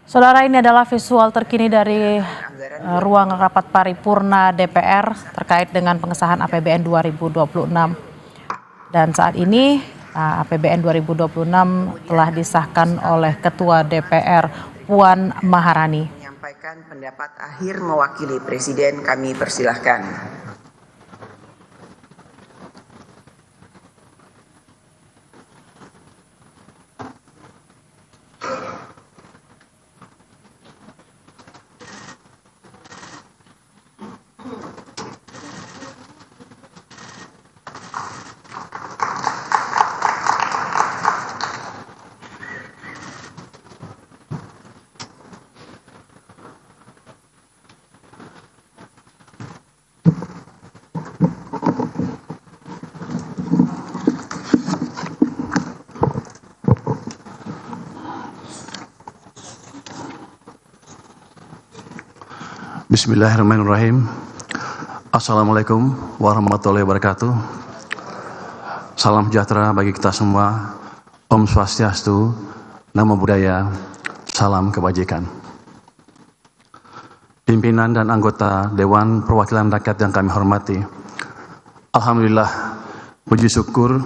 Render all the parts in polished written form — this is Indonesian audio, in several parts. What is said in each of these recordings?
Saudara, ini adalah visual terkini dari ruang rapat paripurna DPR terkait dengan pengesahan APBN 2026. Dan saat ini APBN 2026 telah disahkan oleh Ketua DPR Puan Maharani. Menyampaikan pendapat akhir mewakili Presiden, kami persilahkan. Bismillahirrahmanirrahim. Assalamualaikum warahmatullahi wabarakatuh. Salam sejahtera bagi kita semua. Om Swastiastu, Namo Buddhaya, salam kebajikan. Pimpinan dan anggota Dewan Perwakilan Rakyat yang kami hormati, alhamdulillah, puji syukur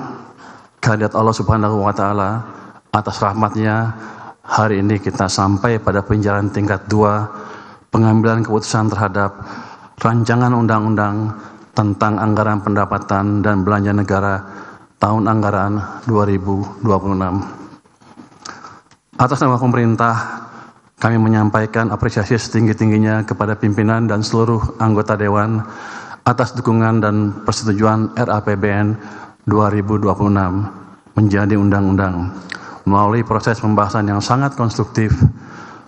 kehadirat Allah Subhanahu wa Ta'ala atas rahmatnya. Hari ini kita sampai pada penjelasan tingkat 2 pengambilan keputusan terhadap rancangan undang-undang tentang anggaran pendapatan dan belanja negara tahun anggaran 2026. Atas nama pemerintah, kami menyampaikan apresiasi setinggi-tingginya kepada pimpinan dan seluruh anggota Dewan atas dukungan dan persetujuan RAPBN 2026 menjadi undang-undang melalui proses pembahasan yang sangat konstruktif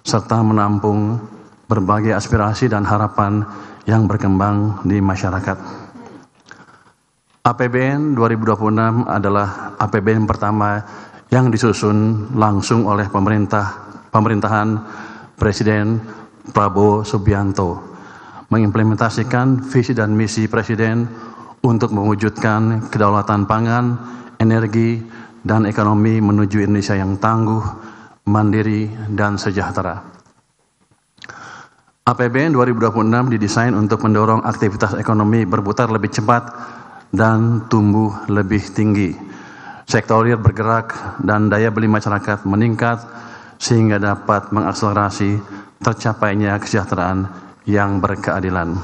serta menampung berbagai aspirasi dan harapan yang berkembang di masyarakat. APBN 2026 adalah APBN pertama yang disusun langsung oleh pemerintahan Presiden Prabowo Subianto, mengimplementasikan visi dan misi Presiden untuk mewujudkan kedaulatan pangan, energi, dan ekonomi menuju Indonesia yang tangguh, mandiri, dan sejahtera. APBN 2026 didesain untuk mendorong aktivitas ekonomi berputar lebih cepat dan tumbuh lebih tinggi. Sektor real bergerak dan daya beli masyarakat meningkat sehingga dapat mengakselerasi tercapainya kesejahteraan yang berkeadilan.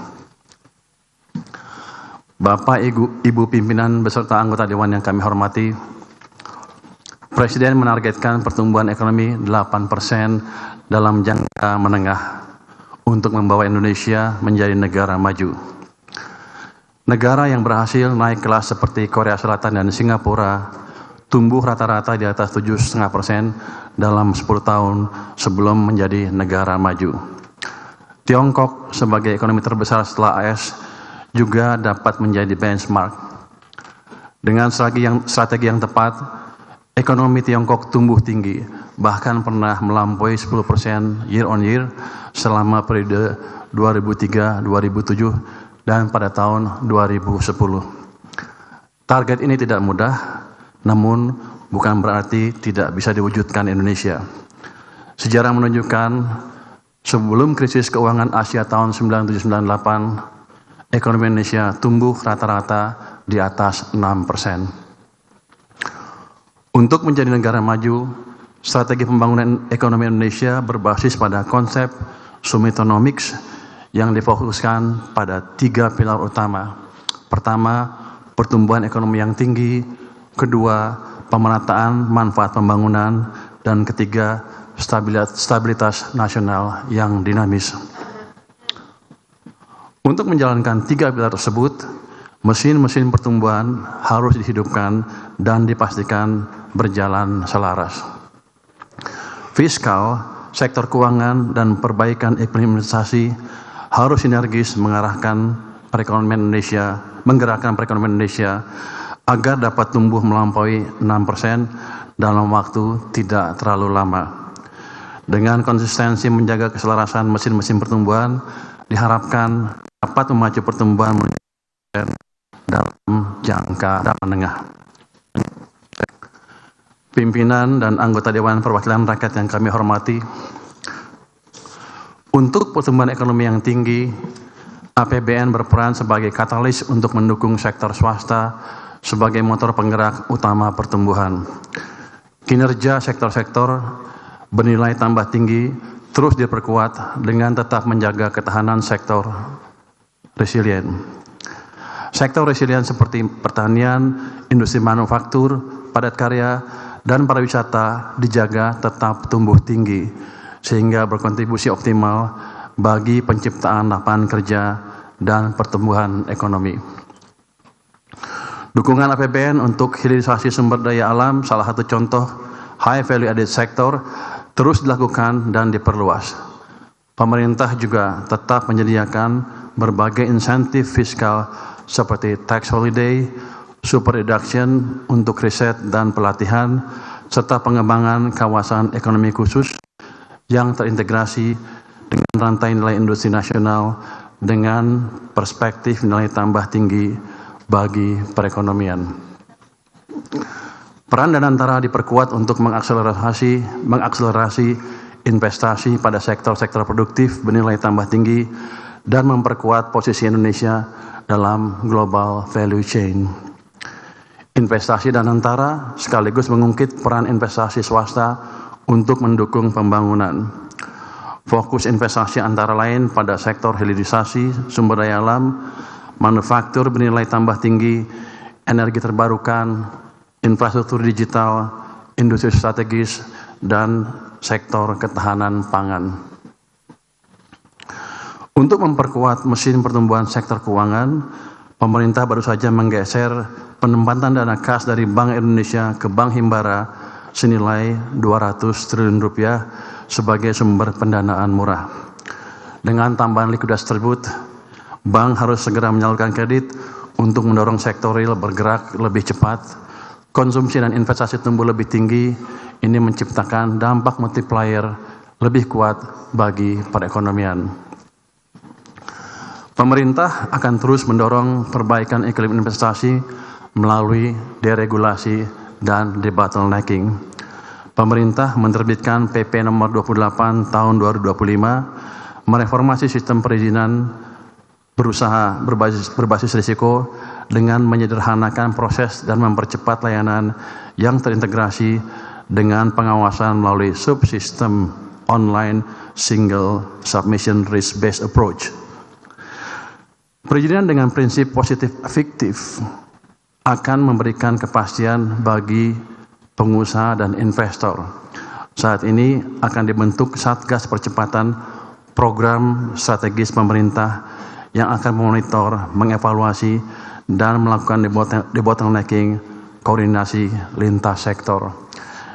Bapak, Ibu pimpinan beserta anggota Dewan yang kami hormati, Presiden menargetkan pertumbuhan ekonomi 8% dalam jangka menengah untuk membawa Indonesia menjadi negara maju. Negara yang berhasil naik kelas seperti Korea Selatan dan Singapura tumbuh rata-rata di atas 7,5% dalam 10 tahun sebelum menjadi negara maju. Tiongkok sebagai ekonomi terbesar setelah AS juga dapat menjadi benchmark. Dengan strategi yang tepat, ekonomi Tiongkok tumbuh tinggi, bahkan pernah melampaui 10% year on year selama periode 2003-2007 dan pada tahun 2010. Target ini tidak mudah, namun bukan berarti tidak bisa diwujudkan Indonesia. Sejarah menunjukkan sebelum krisis keuangan Asia tahun 1997-98, ekonomi Indonesia tumbuh rata-rata di atas 6%. Untuk menjadi negara maju, strategi pembangunan ekonomi Indonesia berbasis pada konsep Sumitonomics yang difokuskan pada 3 pilar utama. Pertama, pertumbuhan ekonomi yang tinggi. Kedua, pemerataan manfaat pembangunan. Dan ketiga, stabilitas nasional yang dinamis. Untuk menjalankan 3 pilar tersebut, mesin-mesin pertumbuhan harus dihidupkan dan dipastikan berjalan selaras. Fiskal, sektor keuangan, dan perbaikan implementasi harus sinergis menggerakkan perekonomian Indonesia agar dapat tumbuh melampaui 6% dalam waktu tidak terlalu lama. Dengan konsistensi menjaga keselarasan mesin-mesin pertumbuhan, diharapkan dapat memacu pertumbuhan dalam jangka menengah. Pimpinan dan anggota Dewan Perwakilan Rakyat yang kami hormati, Untuk pertumbuhan ekonomi yang tinggi, APBN berperan sebagai katalis untuk mendukung sektor swasta sebagai motor penggerak utama pertumbuhan. Kinerja sektor-sektor bernilai tambah tinggi terus diperkuat dengan tetap menjaga ketahanan sektor resilient. Sektor resilient seperti pertanian, industri manufaktur, padat karya, dan pariwisata dijaga tetap tumbuh tinggi sehingga berkontribusi optimal bagi penciptaan lapangan kerja dan pertumbuhan ekonomi. Dukungan APBN untuk hilirisasi sumber daya alam, salah satu contoh high value added sector, terus dilakukan dan diperluas. Pemerintah juga tetap menyediakan berbagai insentif fiskal seperti tax holiday, super deduction untuk riset dan pelatihan, serta pengembangan kawasan ekonomi khusus yang terintegrasi dengan rantai nilai industri nasional dengan perspektif nilai tambah tinggi bagi perekonomian. Peran Danantara diperkuat untuk mengakselerasi investasi pada sektor-sektor produktif bernilai tambah tinggi dan memperkuat posisi Indonesia dalam global value chain. Investasi Danantara sekaligus mengungkit peran investasi swasta untuk mendukung pembangunan. Fokus investasi antara lain pada sektor hilirisasi, sumber daya alam, manufaktur bernilai tambah tinggi, energi terbarukan, infrastruktur digital, industri strategis, dan sektor ketahanan pangan. Untuk memperkuat mesin pertumbuhan sektor keuangan, pemerintah baru saja menggeser penempatan dana kas dari Bank Indonesia ke Bank Himbara senilai 200 triliun rupiah sebagai sumber pendanaan murah. Dengan tambahan likuiditas tersebut, bank harus segera menyalurkan kredit untuk mendorong sektor real bergerak lebih cepat, konsumsi dan investasi tumbuh lebih tinggi. Ini menciptakan dampak multiplier lebih kuat bagi perekonomian. Pemerintah akan terus mendorong perbaikan iklim investasi melalui deregulasi dan debottlenecking. Pemerintah menerbitkan PP nomor 28 tahun 2025 mereformasi sistem perizinan berusaha berbasis risiko dengan menyederhanakan proses dan mempercepat layanan yang terintegrasi dengan pengawasan melalui subsistem online single submission risk based approach. Perizinan dengan prinsip positif fiktif akan memberikan kepastian bagi pengusaha dan investor. Saat ini akan dibentuk Satgas Percepatan Program Strategis Pemerintah yang akan memonitor, mengevaluasi, dan melakukan debottlenecking koordinasi lintas sektor.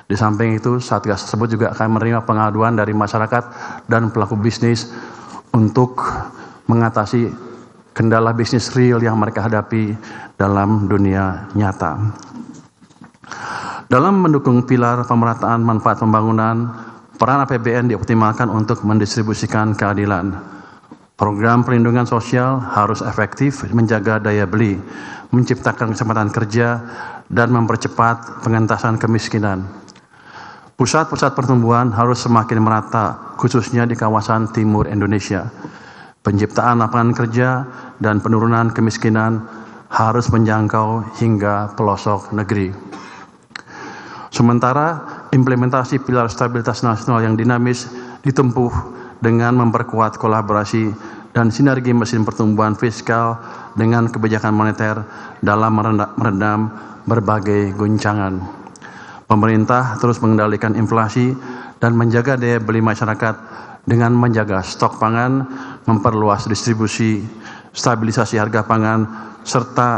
Di samping itu, Satgas tersebut juga akan menerima pengaduan dari masyarakat dan pelaku bisnis untuk mengatasi kendala bisnis real yang mereka hadapi dalam dunia nyata. Dalam mendukung pilar pemerataan manfaat pembangunan, peran APBN dioptimalkan untuk mendistribusikan keadilan. Program perlindungan sosial harus efektif menjaga daya beli, menciptakan kesempatan kerja, dan mempercepat pengentasan kemiskinan. Pusat-pusat pertumbuhan harus semakin merata, khususnya di kawasan timur Indonesia. Penciptaan lapangan kerja dan penurunan kemiskinan harus menjangkau hingga pelosok negeri. Sementara implementasi pilar stabilitas nasional yang dinamis ditempuh dengan memperkuat kolaborasi dan sinergi mesin pertumbuhan fiskal dengan kebijakan moneter dalam meredam berbagai guncangan. Pemerintah terus mengendalikan inflasi dan menjaga daya beli masyarakat dengan menjaga stok pangan, memperluas distribusi, stabilisasi harga pangan, serta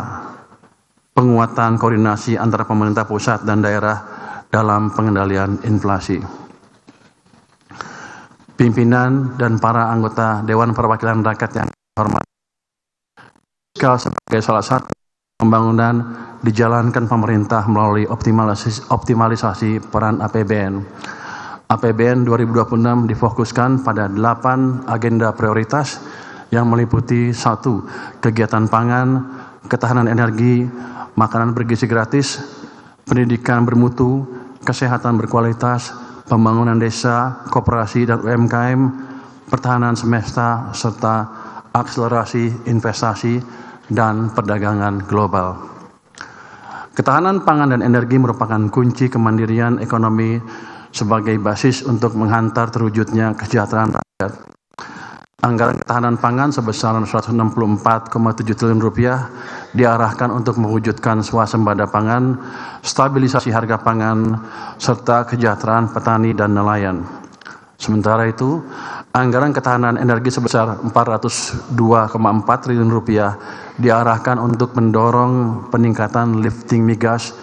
penguatan koordinasi antara pemerintah pusat dan daerah dalam pengendalian inflasi. Pimpinan dan para anggota Dewan Perwakilan Rakyat yang hormat, sebagai salah satu pembangunan dijalankan pemerintah melalui optimalisasi peran APBN. APBN 2026 difokuskan pada 8 agenda prioritas yang meliputi 1. Kegiatan pangan, ketahanan energi, makanan bergizi gratis, pendidikan bermutu, kesehatan berkualitas, pembangunan desa, koperasi dan UMKM, pertahanan semesta, serta akselerasi investasi dan perdagangan global. Ketahanan pangan dan energi merupakan kunci kemandirian ekonomi sebagai basis untuk menghantar terwujudnya kesejahteraan rakyat. Anggaran ketahanan pangan sebesar Rp164,7 triliun diarahkan untuk mewujudkan swasembada pangan, stabilisasi harga pangan, serta kesejahteraan petani dan nelayan. Sementara itu, anggaran ketahanan energi sebesar Rp402,4 triliun diarahkan untuk mendorong peningkatan lifting migas,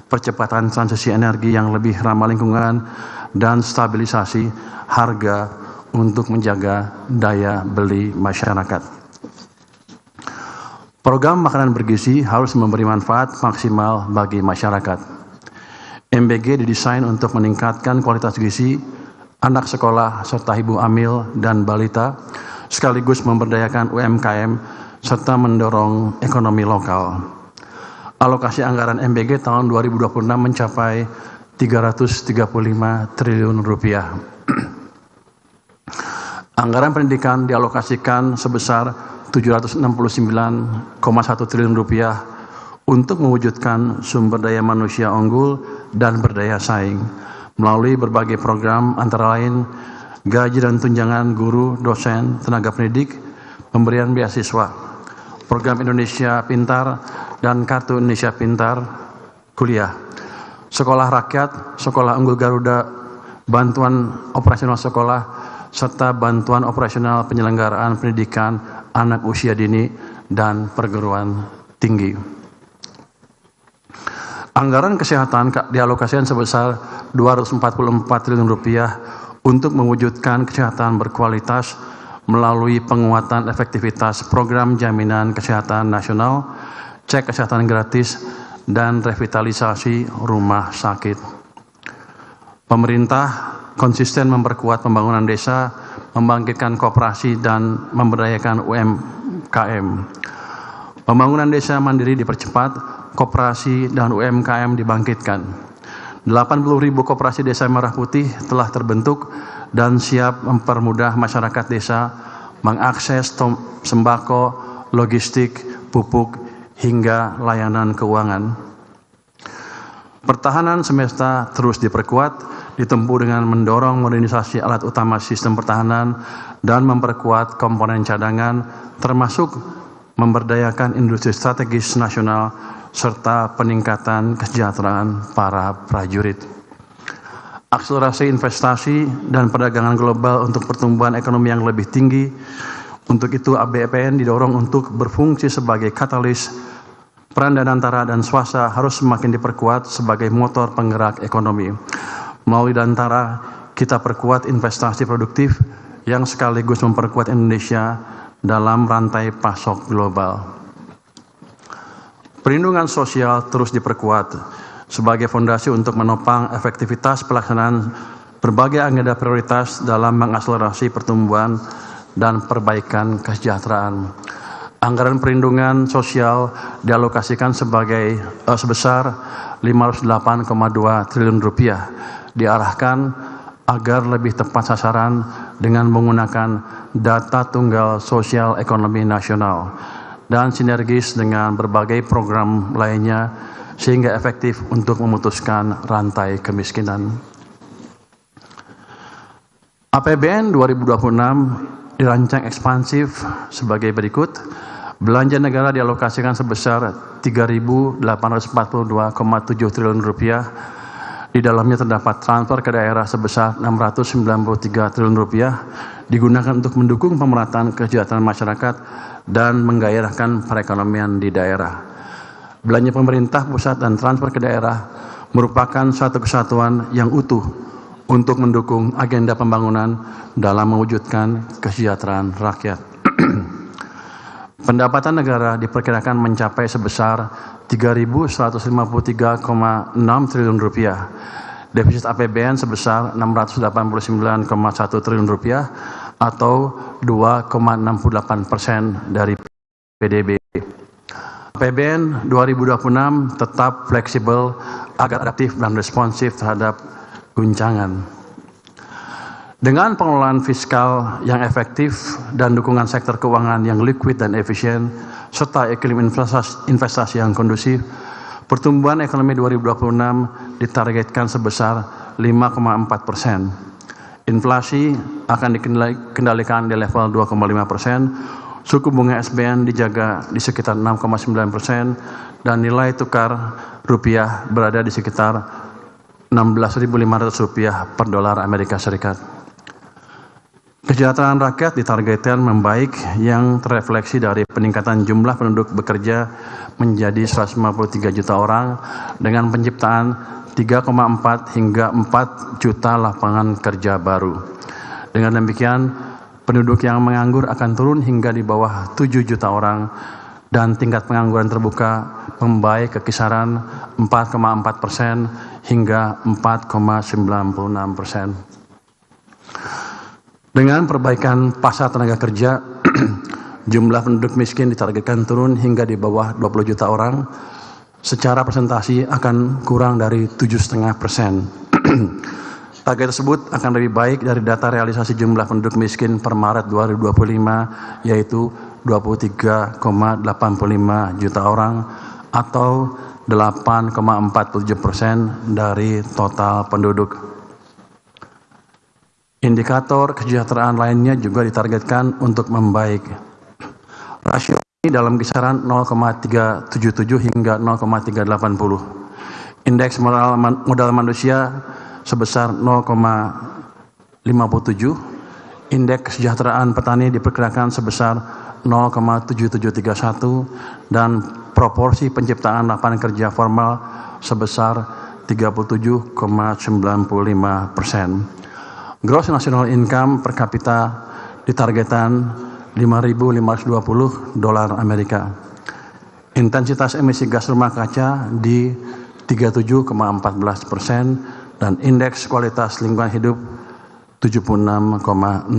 percepatan transisi energi yang lebih ramah lingkungan, dan stabilisasi harga untuk menjaga daya beli masyarakat. Program makanan bergizi harus memberi manfaat maksimal bagi masyarakat. MBG didesain untuk meningkatkan kualitas gizi anak sekolah serta ibu hamil dan balita, sekaligus memberdayakan UMKM serta mendorong ekonomi lokal. Alokasi anggaran MBG tahun 2026 mencapai Rp335 triliun. Anggaran pendidikan dialokasikan sebesar Rp769,1 triliun untuk mewujudkan sumber daya manusia unggul dan berdaya saing melalui berbagai program antara lain gaji dan tunjangan guru, dosen, tenaga pendidik, pemberian beasiswa, program Indonesia Pintar dan Kartu Indonesia Pintar kuliah, sekolah rakyat, sekolah unggul Garuda, bantuan operasional sekolah, serta bantuan operasional penyelenggaraan pendidikan anak usia dini dan perguruan tinggi. Anggaran kesehatan dialokasikan sebesar Rp244 triliun untuk mewujudkan kesehatan berkualitas melalui penguatan efektivitas program jaminan kesehatan nasional, cek kesehatan gratis, dan revitalisasi rumah sakit. Pemerintah konsisten memperkuat pembangunan desa, membangkitkan koperasi, dan memberdayakan UMKM. Pembangunan desa mandiri dipercepat, koperasi dan UMKM dibangkitkan. 80.000 koperasi desa Merah Putih telah terbentuk dan siap mempermudah masyarakat desa mengakses sembako, logistik, pupuk, hingga layanan keuangan. Pertahanan semesta terus diperkuat, ditempuh dengan mendorong modernisasi alat utama sistem pertahanan dan memperkuat komponen cadangan, termasuk memberdayakan industri strategis nasional serta peningkatan kesejahteraan para prajurit. Akselerasi investasi dan perdagangan global untuk pertumbuhan ekonomi yang lebih tinggi. Untuk itu APBN didorong untuk berfungsi sebagai katalis. Peran Danantara dan swasta harus semakin diperkuat sebagai motor penggerak ekonomi. Melalui Danantara, kita perkuat investasi produktif yang sekaligus memperkuat Indonesia dalam rantai pasok global. Perlindungan sosial terus diperkuat sebagai fondasi untuk menopang efektivitas pelaksanaan berbagai agenda prioritas dalam mengakselerasi pertumbuhan dan perbaikan kesejahteraan. Anggaran perlindungan sosial dialokasikan sebesar Rp508,2 triliun diarahkan agar lebih tepat sasaran dengan menggunakan data tunggal sosial ekonomi nasional dan sinergis dengan berbagai program lainnya sehingga efektif untuk memutuskan rantai kemiskinan. APBN 2026 dirancang ekspansif sebagai berikut. Belanja negara dialokasikan sebesar Rp3.842,7 triliun. Di dalamnya terdapat transfer ke daerah sebesar Rp693 triliun digunakan untuk mendukung pemerataan kesejahteraan masyarakat dan menggairahkan perekonomian di daerah. Belanja pemerintah pusat dan transfer ke daerah merupakan satu kesatuan yang utuh untuk mendukung agenda pembangunan dalam mewujudkan kesejahteraan rakyat. Pendapatan negara diperkirakan mencapai sebesar Rp3.153,6 triliun. Defisit APBN sebesar Rp689,1 triliun atau 2,68% dari PDB. APBN 2026 tetap fleksibel agar adaptif dan responsif terhadap guncangan. Dengan pengelolaan fiskal yang efektif dan dukungan sektor keuangan yang liquid dan efisien, serta iklim investasi yang kondusif, pertumbuhan ekonomi 2026 ditargetkan sebesar 5,4%. Inflasi akan dikendalikan di level 2,5%, suku bunga SBN dijaga di sekitar 6,9%, dan nilai tukar rupiah berada di sekitar Rp16.500 per dolar Amerika Serikat. Kesejahteraan rakyat ditargetkan membaik yang terrefleksi dari peningkatan jumlah penduduk bekerja menjadi 153 juta orang dengan penciptaan 3,4 hingga 4 juta lapangan kerja baru. Dengan demikian, penduduk yang menganggur akan turun hingga di bawah 7 juta orang dan tingkat pengangguran terbuka membaik ke kisaran 4,4% hingga 4,96%. Dengan perbaikan pasar tenaga kerja, jumlah penduduk miskin ditargetkan turun hingga di bawah 20 juta orang, secara presentasi akan kurang dari 7,5%. Target tersebut akan lebih baik dari data realisasi jumlah penduduk miskin per Maret 2025, yaitu 23,85 juta orang atau 8,47% dari total penduduk. Indikator kesejahteraan lainnya juga ditargetkan untuk membaik. Rasio ini dalam kisaran 0,377 hingga 0,380. Indeks modal manusia sebesar 0,57. Indeks kesejahteraan petani diperkirakan sebesar 0,7731 dan proporsi penciptaan lapangan kerja formal sebesar 37,95%. Gross National Income per kapita ditargetkan 5.520 dolar Amerika. Intensitas emisi gas rumah kaca di 37,14% dan indeks kualitas lingkungan hidup 76,67%.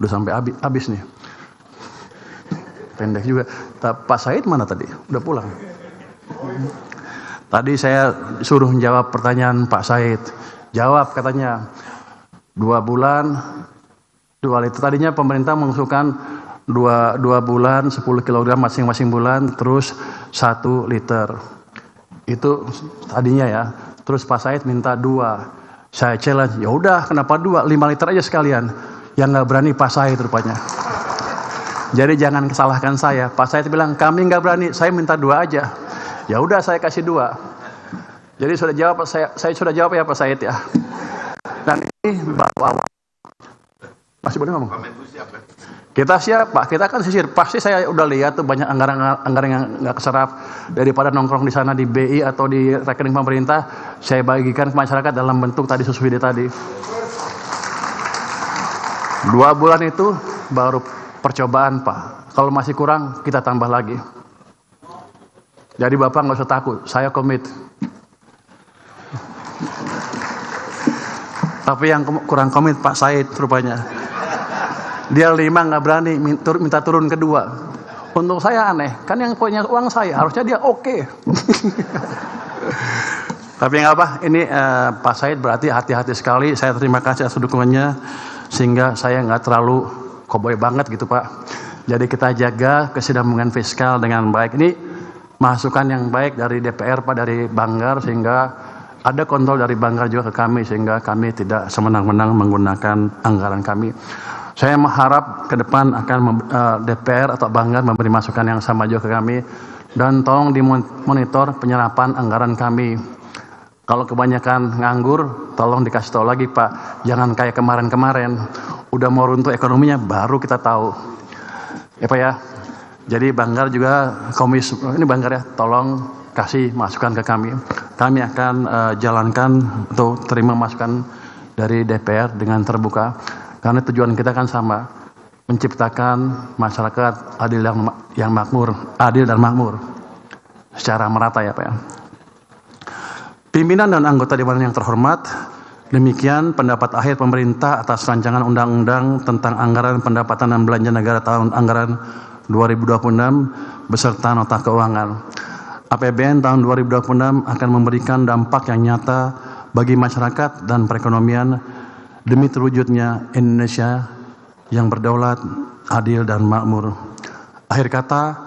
Udah sampai habis nih. Pendek juga. Pak Said mana tadi? Udah pulang. Tadi saya suruh menjawab pertanyaan Pak Said. Jawab katanya 2 bulan 2 liter. Tadinya pemerintah mengusulkan 2 bulan 10 kg masing-masing bulan terus 1 liter. Itu tadinya ya. Terus Pak Said minta 2. Saya challenge, ya udah kenapa 2? 5 liter aja sekalian. Yang nggak berani Pak Said rupanya. Jadi jangan salahkan saya. Pak Said bilang kami nggak berani, saya minta 2 aja. Ya udah saya kasih 2. Jadi sudah jawab saya sudah jawab ya Pak Said ya. Dan ini bahwa masih boleh ngomong. Kita siap Pak, kita kan sisir. Pasti saya udah lihat tuh banyak anggaran yang nggak keserap, daripada nongkrong di sana di BI atau di rekening pemerintah, saya bagikan ke masyarakat dalam bentuk tadi subsidi tadi. 2 bulan itu baru percobaan Pak. Kalau masih kurang kita tambah lagi. Jadi Bapak nggak usah takut, saya komit. Tapi yang kurang komit Pak Said rupanya. Dia 5 nggak berani, minta turun ke 2. Untuk saya aneh, kan yang punya uang saya, harusnya dia oke. Tapi nggak apa, ini Pak Said berarti hati-hati sekali. Saya terima kasih atas dukungannya, sehingga saya nggak terlalu koboi banget gitu Pak. Jadi kita jaga kesinambungan fiskal dengan baik. Ini masukan yang baik dari DPR Pak, dari Banggar, sehingga ada kontrol dari Banggar juga ke kami, sehingga kami tidak semenang-menang menggunakan anggaran kami. Saya mengharap ke depan akan DPR atau Banggar memberi masukan yang sama juga ke kami, dan tolong dimonitor penyerapan anggaran kami. Kalau kebanyakan nganggur, tolong dikasih tahu lagi Pak, jangan kayak kemarin-kemarin, udah mau runtuh ekonominya baru kita tahu. Ya Pak ya. Jadi Banggar juga ini Banggar ya, tolong kasih masukan ke kami. Kami akan jalankan atau terima masukan dari DPR dengan terbuka, karena tujuan kita kan sama, menciptakan masyarakat adil yang makmur, adil dan makmur secara merata ya Pak ya. Pimpinan dan anggota Dewan yang terhormat, demikian pendapat akhir pemerintah atas rancangan undang-undang tentang anggaran pendapatan dan belanja negara tahun anggaran 2026 beserta nota keuangan. APBN tahun 2026 akan memberikan dampak yang nyata bagi masyarakat dan perekonomian demi terwujudnya Indonesia yang berdaulat, adil, dan makmur. Akhir kata,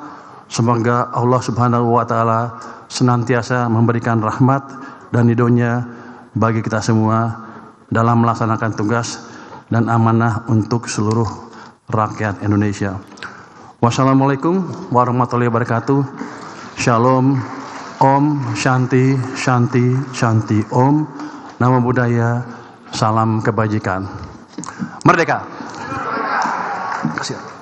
semoga Allah Subhanahu wa Ta'ala senantiasa memberikan rahmat dan ridho-Nya bagi kita semua dalam melaksanakan tugas dan amanah untuk seluruh rakyat Indonesia. Wassalamualaikum warahmatullahi wabarakatuh. Shalom, Om, Shanti, Shanti, Shanti, Om. Namo Buddhaya, salam kebajikan. Merdeka. Terima kasih.